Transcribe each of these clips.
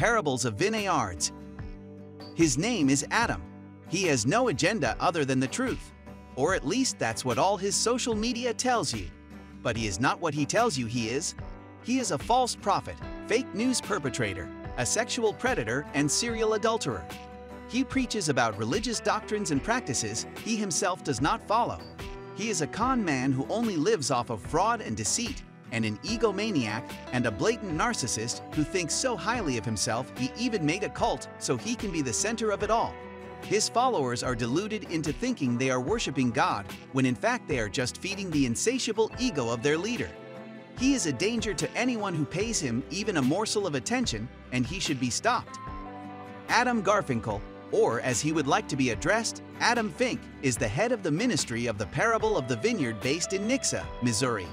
parables of Vineyard. His name is Adam. He has no agenda other than the truth. Or at least that's what all his social media tells you. But he is not what he tells you he is. He is a false prophet, fake news perpetrator, a sexual predator, and serial adulterer. He preaches about religious doctrines and practices he himself does not follow. He is a con man who only lives off of fraud and deceit, and an egomaniac and a blatant narcissist who thinks so highly of himself he even made a cult so he can be the center of it all. His followers are deluded into thinking they are worshiping God, when in fact they are just feeding the insatiable ego of their leader. He is a danger to anyone who pays him even a morsel of attention, and he should be stopped. Adam Garfinkel, or as he would like to be addressed, Adam Fink, is the head of the ministry of the Parable of the Vineyard based in Nixa, Missouri.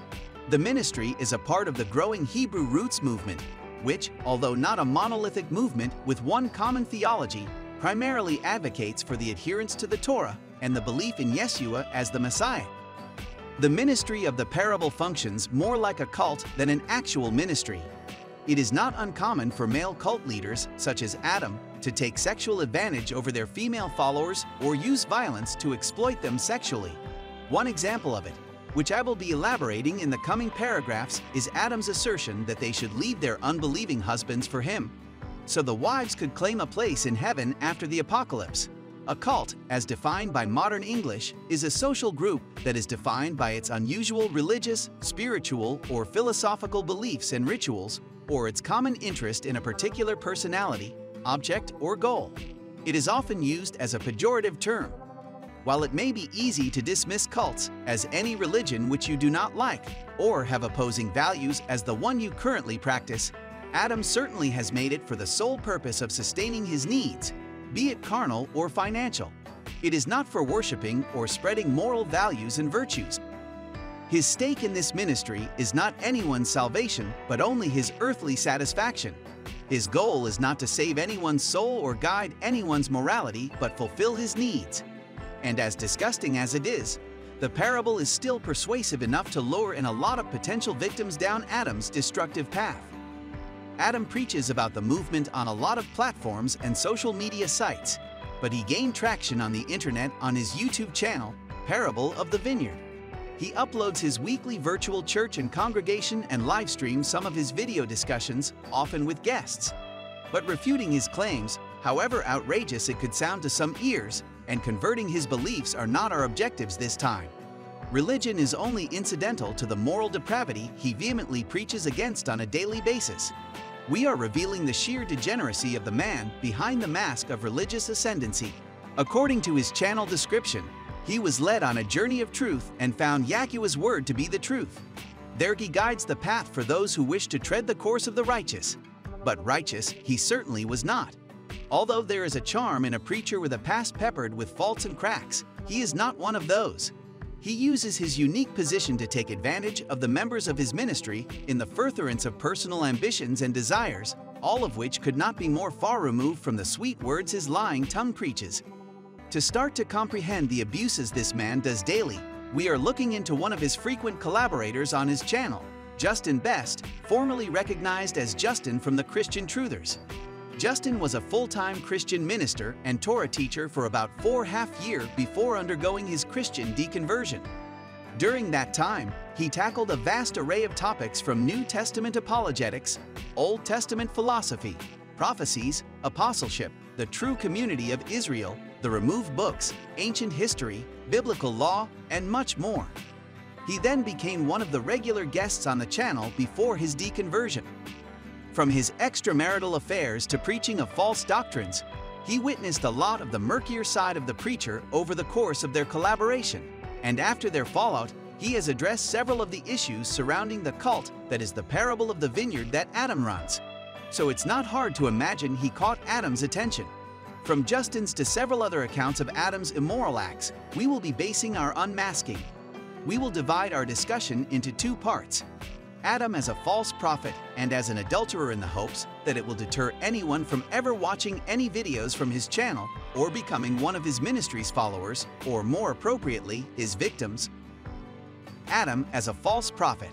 The ministry is a part of the growing Hebrew Roots movement, which, although not a monolithic movement with one common theology, primarily advocates for the adherence to the Torah and the belief in Yeshua as the Messiah. The ministry of the parable functions more like a cult than an actual ministry. It is not uncommon for male cult leaders, such as Adam, to take sexual advantage over their female followers or use violence to exploit them sexually. One example of it, which I will be elaborating in the coming paragraphs, is Adam's assertion that they should leave their unbelieving husbands for him, so the wives could claim a place in heaven after the apocalypse. A cult, as defined by modern English, is a social group that is defined by its unusual religious, spiritual, or philosophical beliefs and rituals, or its common interest in a particular personality, object, or goal. It is often used as a pejorative term. While it may be easy to dismiss cults as any religion which you do not like, or have opposing values as the one you currently practice, Adam certainly has made it for the sole purpose of sustaining his needs, be it carnal or financial. It is not for worshiping or spreading moral values and virtues. His stake in this ministry is not anyone's salvation, but only his earthly satisfaction. His goal is not to save anyone's soul or guide anyone's morality, but fulfill his needs. And as disgusting as it is, the parable is still persuasive enough to lure in a lot of potential victims down Adam's destructive path. Adam preaches about the movement on a lot of platforms and social media sites, but he gained traction on the internet on his YouTube channel, Parable of the Vineyard. He uploads his weekly virtual church and congregation and live streams some of his video discussions, often with guests. But refuting his claims, however outrageous it could sound to some ears, and converting his beliefs are not our objectives this time. Religion is only incidental to the moral depravity he vehemently preaches against on a daily basis. We are revealing the sheer degeneracy of the man behind the mask of religious ascendancy. According to his channel description, he was led on a journey of truth and found Yahweh's word to be the truth. There he guides the path for those who wish to tread the course of the righteous. But righteous he certainly was not. Although there is a charm in a preacher with a past peppered with faults and cracks, he is not one of those. He uses his unique position to take advantage of the members of his ministry in the furtherance of personal ambitions and desires, all of which could not be more far removed from the sweet words his lying tongue preaches. To start to comprehend the abuses this man does daily, we are looking into one of his frequent collaborators on his channel, Justin Best, formerly recognized as Justin from the Christian Truthers. Justin was a full-time Christian minister and Torah teacher for about 4.5 years before undergoing his Christian deconversion. During that time, he tackled a vast array of topics from New Testament apologetics, Old Testament philosophy, prophecies, apostleship, the true community of Israel, the removed books, ancient history, biblical law, and much more. He then became one of the regular guests on the channel before his deconversion. From his extramarital affairs to preaching of false doctrines, he witnessed a lot of the murkier side of the preacher over the course of their collaboration, and after their fallout, he has addressed several of the issues surrounding the cult that is the Parable of the Vineyard that Adam runs. So it's not hard to imagine he caught Adam's attention. From Justin's to several other accounts of Adam's immoral acts, we will be basing our unmasking. We will divide our discussion into two parts. Adam as a false prophet and as an adulterer, in the hopes that it will deter anyone from ever watching any videos from his channel or becoming one of his ministry's followers, or more appropriately, his victims. Adam as a false prophet.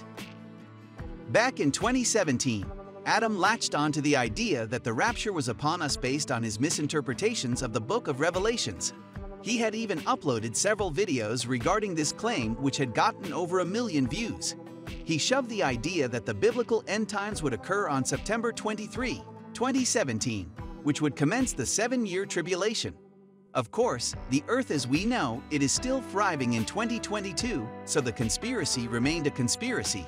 Back in 2017, Adam latched onto the idea that the rapture was upon us based on his misinterpretations of the book of Revelations. He had even uploaded several videos regarding this claim which had gotten over 1 million views. He shoved the idea that the biblical end times would occur on September 23, 2017, which would commence the 7-year tribulation. Of course, the earth as we know it is still thriving in 2022, so the conspiracy remained a conspiracy.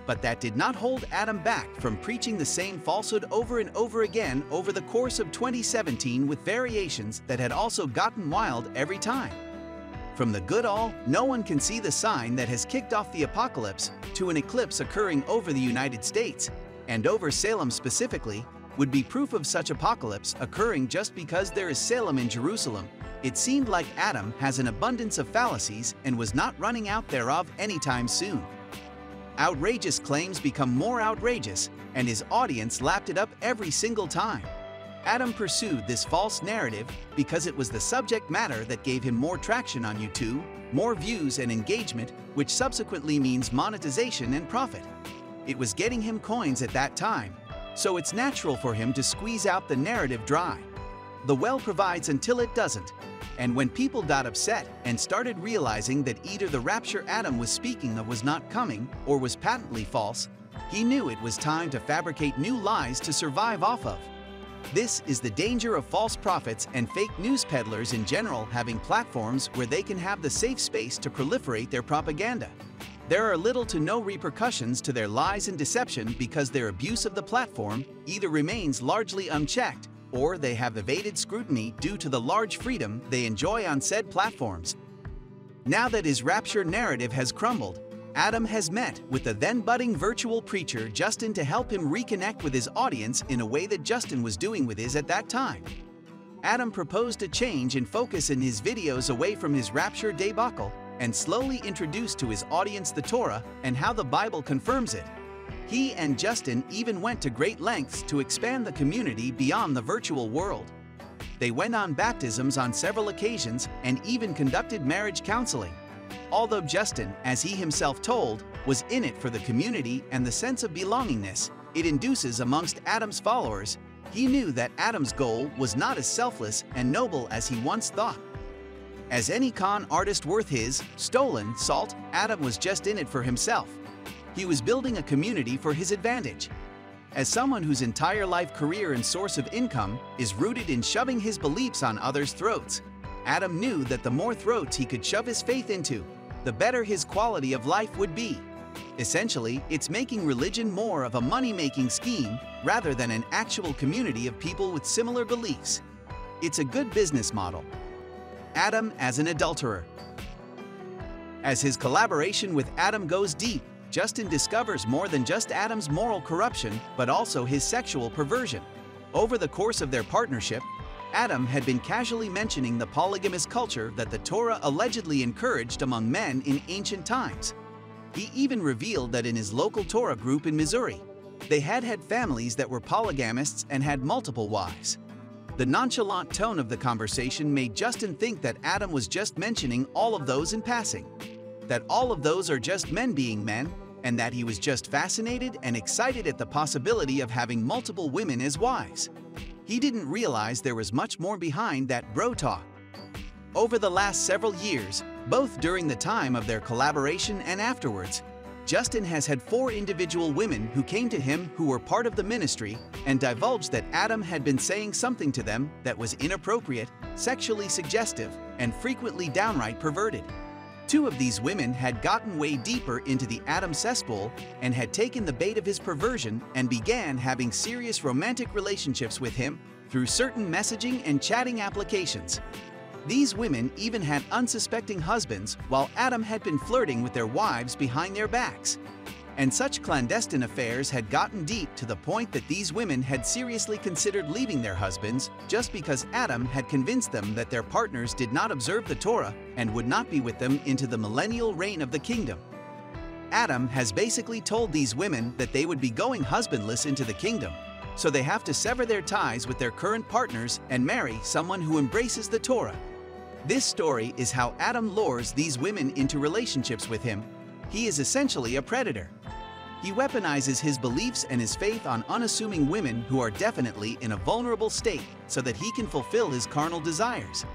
But that did not hold Adam back from preaching the same falsehood over and over again over the course of 2017 with variations that had also gotten wild every time. From the good all, no one can see the sign that has kicked off the apocalypse to an eclipse occurring over the United States, and over Salem specifically, would be proof of such apocalypse occurring just because there is Salem in Jerusalem. It seemed like Adam has an abundance of fallacies and was not running out thereof anytime soon. Outrageous claims become more outrageous, and his audience lapped it up every single time. Adam pursued this false narrative because it was the subject matter that gave him more traction on YouTube, more views and engagement, which subsequently means monetization and profit. It was getting him coins at that time, so it's natural for him to squeeze out the narrative dry. The well provides until it doesn't. And when people got upset and started realizing that either the rapture Adam was speaking of was not coming or was patently false, he knew it was time to fabricate new lies to survive off of. This is the danger of false prophets and fake news peddlers in general having platforms where they can have the safe space to proliferate their propaganda. There are little to no repercussions to their lies and deception because their abuse of the platform either remains largely unchecked or they have evaded scrutiny due to the large freedom they enjoy on said platforms. Now that his rapture narrative has crumbled, Adam has met with the then-budding virtual preacher Justin to help him reconnect with his audience in a way that Justin was doing with his at that time. Adam proposed a change in focus in his videos away from his rapture debacle and slowly introduced to his audience the Torah and how the Bible confirms it. He and Justin even went to great lengths to expand the community beyond the virtual world. They went on baptisms on several occasions and even conducted marriage counseling. Although Justin, as he himself told, was in it for the community and the sense of belongingness it induces amongst Adam's followers, he knew that Adam's goal was not as selfless and noble as he once thought. As any con artist worth his stolen salt, Adam was just in it for himself. He was building a community for his advantage. As someone whose entire life career and source of income is rooted in shoving his beliefs on others' throats, Adam knew that the more throats he could shove his faith into, the better his quality of life would be. Essentially, it's making religion more of a money-making scheme rather than an actual community of people with similar beliefs. It's a good business model. Adam as an adulterer. As his collaboration with Adam goes deep, Justin discovers more than just Adam's moral corruption, but also his sexual perversion. Over the course of their partnership, Adam had been casually mentioning the polygamous culture that the Torah allegedly encouraged among men in ancient times. He even revealed that in his local Torah group in Missouri, they had families that were polygamists and had multiple wives. The nonchalant tone of the conversation made Justin think that Adam was just mentioning all of those in passing, that all of those are just men being men, and that he was just fascinated and excited at the possibility of having multiple women as wives. He didn't realize there was much more behind that bro talk. Over the last several years, both during the time of their collaboration and afterwards, Justin has had 4 individual women who came to him who were part of the ministry and divulged that Adam had been saying something to them that was inappropriate, sexually suggestive, and frequently downright perverted. 2 of these women had gotten way deeper into the Adam cesspool and had taken the bait of his perversion and began having serious romantic relationships with him through certain messaging and chatting applications. These women even had unsuspecting husbands while Adam had been flirting with their wives behind their backs. And such clandestine affairs had gotten deep to the point that these women had seriously considered leaving their husbands just because Adam had convinced them that their partners did not observe the Torah and would not be with them into the millennial reign of the kingdom. Adam has basically told these women that they would be going husbandless into the kingdom, so they have to sever their ties with their current partners and marry someone who embraces the Torah. This story is how Adam lures these women into relationships with him. He is essentially a predator. He weaponizes his beliefs and his faith on unassuming women who are definitely in a vulnerable state so that he can fulfill his carnal desires.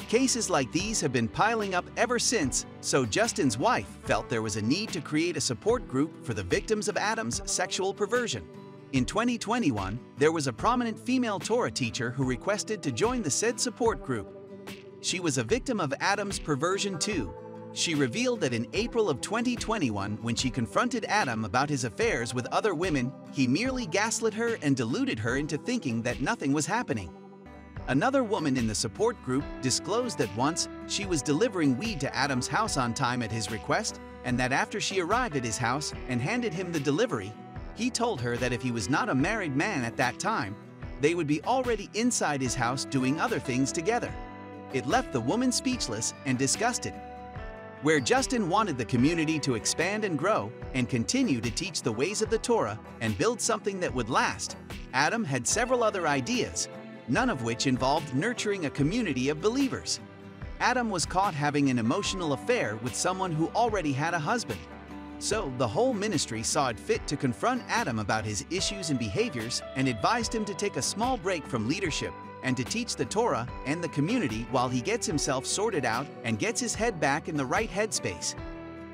Cases like these have been piling up ever since, so Justin's wife felt there was a need to create a support group for the victims of Adam's sexual perversion. In 2021, there was a prominent female Torah teacher who requested to join the said support group. She was a victim of Adam's perversion too. She revealed that in April of 2021, when she confronted Adam about his affairs with other women, he merely gaslit her and deluded her into thinking that nothing was happening. Another woman in the support group disclosed that once she was delivering weed to Adam's house on time at his request, and that after she arrived at his house and handed him the delivery, he told her that if he was not a married man at that time, they would be already inside his house doing other things together. It left the woman speechless and disgusted. Where Justin wanted the community to expand and grow and continue to teach the ways of the Torah and build something that would last, Adam had several other ideas, none of which involved nurturing a community of believers. Adam was caught having an emotional affair with someone who already had a husband. So the whole ministry saw it fit to confront Adam about his issues and behaviors and advised him to take a small break from leadership and to teach the Torah and the community while he gets himself sorted out and gets his head back in the right headspace.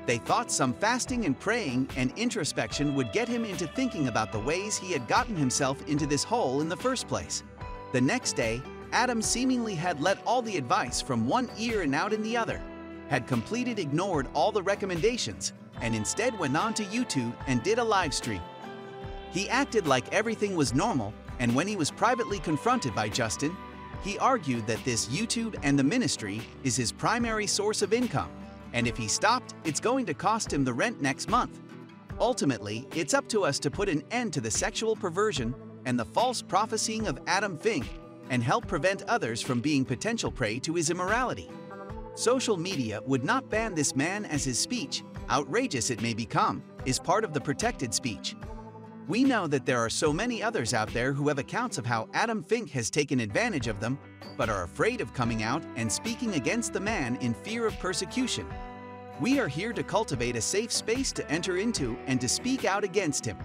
They thought some fasting and praying and introspection would get him into thinking about the ways he had gotten himself into this hole in the first place. The next day, Adam seemingly had let all the advice from one ear and out in the other, had completely ignored all the recommendations, and instead went on to YouTube and did a live stream. He acted like everything was normal, and when he was privately confronted by Justin, he argued that this YouTube and the ministry is his primary source of income, and if he stopped, it's going to cost him the rent next month. Ultimately, it's up to us to put an end to the sexual perversion and the false prophesying of Adam Fink and help prevent others from being potential prey to his immorality. Social media would not ban this man as his speech, outrageous it may become, is part of the protected speech. We know that there are so many others out there who have accounts of how Adam Fink has taken advantage of them, but are afraid of coming out and speaking against the man in fear of persecution. We are here to cultivate a safe space to enter into and to speak out against him.